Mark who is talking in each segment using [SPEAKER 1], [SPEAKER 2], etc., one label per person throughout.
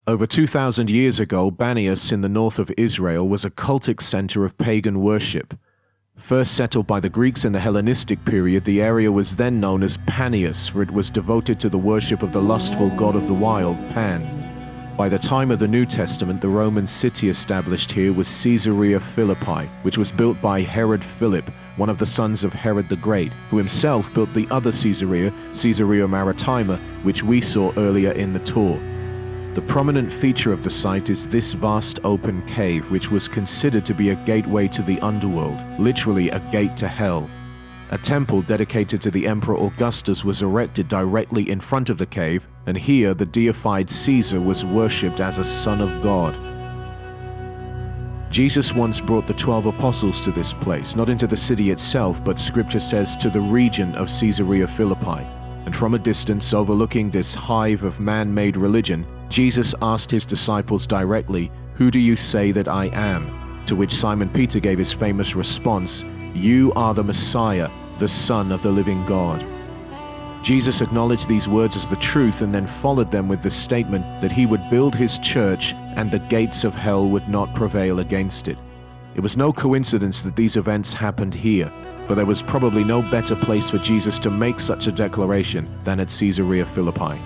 [SPEAKER 1] Over 2,000 years ago, Banias in the north of Israel was a cultic center of pagan worship. First settled by the Greeks in the Hellenistic period, the area was then known as Panias, for it was devoted to the worship of the lustful god of the wild, Pan. By the time of the New Testament, the Roman city established here was Caesarea Philippi, which was built by Herod Philip, one of the sons of Herod the Great, who himself built the other Caesarea, Caesarea Maritima, which we saw earlier in the tour. The prominent feature of the site is this vast open cave, which was considered to be a gateway to the underworld, literally a gate to hell. A temple dedicated to the Emperor Augustus was erected directly in front of the cave, and here the deified Caesar was worshipped as a son of God. Jesus once brought the 12 apostles to this place, not into the city itself, but scripture says to the region of Caesarea Philippi. And from a distance, overlooking this hive of man-made religion, Jesus asked his disciples directly, "Who do you say that I am?" To which Simon Peter gave his famous response, "You are the Messiah, the Son of the living God." Jesus acknowledged these words as the truth and then followed them with the statement that he would build his church and the gates of hell would not prevail against it. It was no coincidence that these events happened here, for there was probably no better place for Jesus to make such a declaration than at Caesarea Philippi.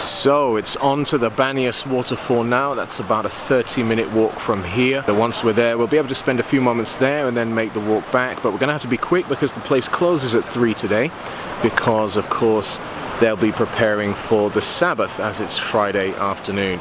[SPEAKER 1] So it's on to the Banias Waterfall now. That's about a 30-minute walk from here. So once we're there, we'll be able to spend a few moments there and then make the walk back. But we're going to have to be quick because the place closes at 3 today, because of course they'll be preparing for the Sabbath as it's Friday afternoon.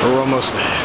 [SPEAKER 2] We're almost there.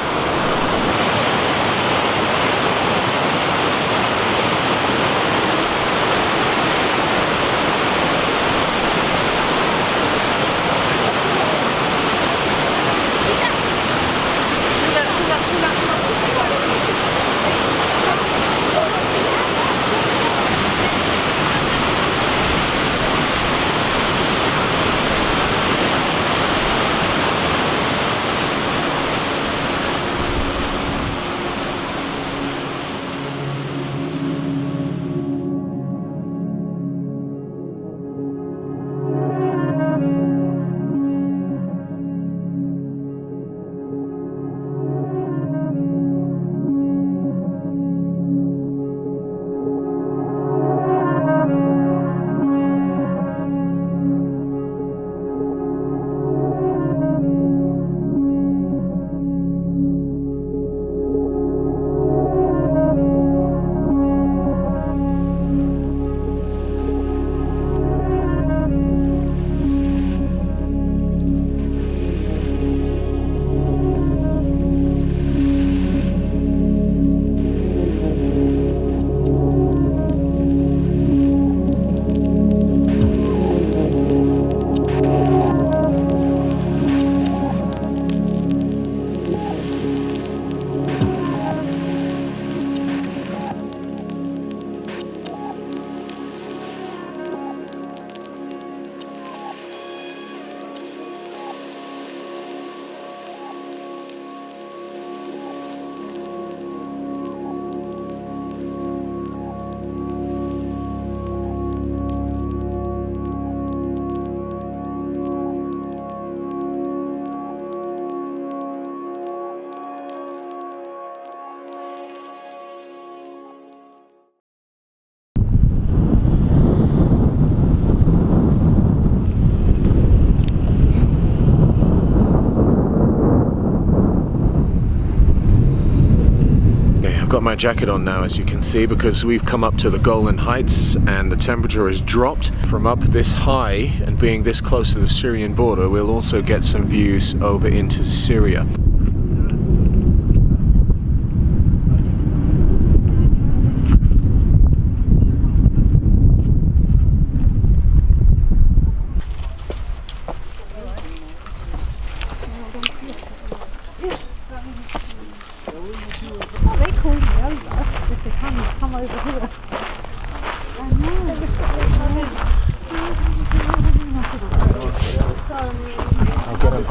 [SPEAKER 1] I've got my jacket on now, as you can see, because we've come up to the Golan Heights and the temperature has dropped. From up this high and being this close to the Syrian border, we'll also get some views over into Syria.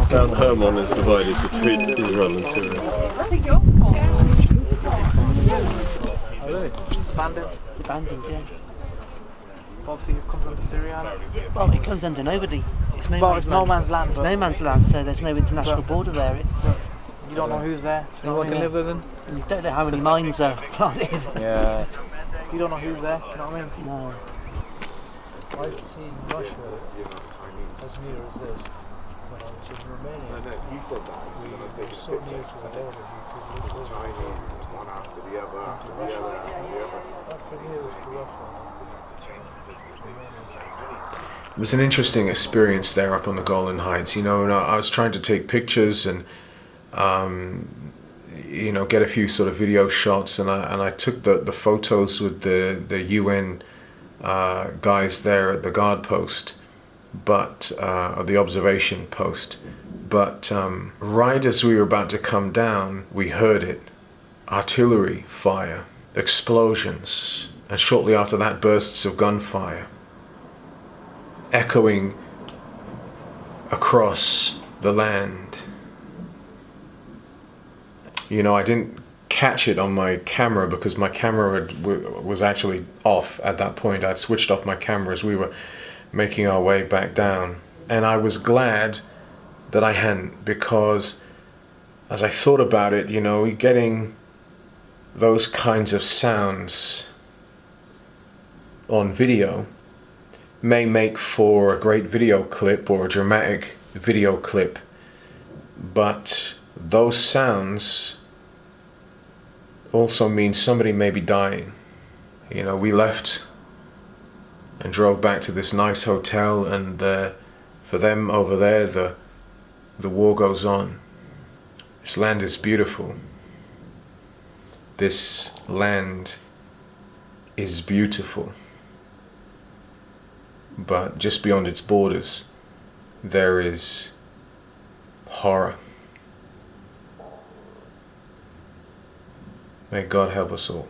[SPEAKER 3] Mount Hermon is divided between Israel and Syria.
[SPEAKER 4] Oh really? Abandoned, yeah. Obviously it comes under Syria.
[SPEAKER 5] Well, it comes under nobody. It's no,
[SPEAKER 4] Well, it's no man's land.
[SPEAKER 5] It's no man's land, so there's no international border there.
[SPEAKER 4] You don't know who's there.
[SPEAKER 2] Anyone can live there then?
[SPEAKER 5] You don't know how many mines are planted.
[SPEAKER 4] Yeah. You don't know who's there, you know what I mean?
[SPEAKER 5] No.
[SPEAKER 6] I've seen Russia as near as this when I was in Romania.
[SPEAKER 7] You said that.
[SPEAKER 6] We were so near to the border you could look over
[SPEAKER 7] One after the other, after the other, after the other.
[SPEAKER 6] That's the nearest to Russia.
[SPEAKER 1] It was an interesting experience there up on the Golan Heights. You know, and I was trying to take pictures and you know, get a few sort of video shots, and I took the photos with the UN guys there at the guard post, but or the observation post. But right as we were about to come down, we heard it: artillery fire, explosions, and shortly after that, bursts of gunfire, echoing across the land. You know, I didn't catch it on my camera because my camera was actually off at that point. I'd switched off my camera as we were making our way back down. And I was glad that I hadn't, because as I thought about it, you know, getting those kinds of sounds on video may make for a great video clip or a dramatic video clip, but those sounds also mean somebody may be dying. You know, we left and drove back to this nice hotel, and for them over there, the war goes on. This land is beautiful. This land is beautiful. But just beyond its borders, there is horror. May God help us all.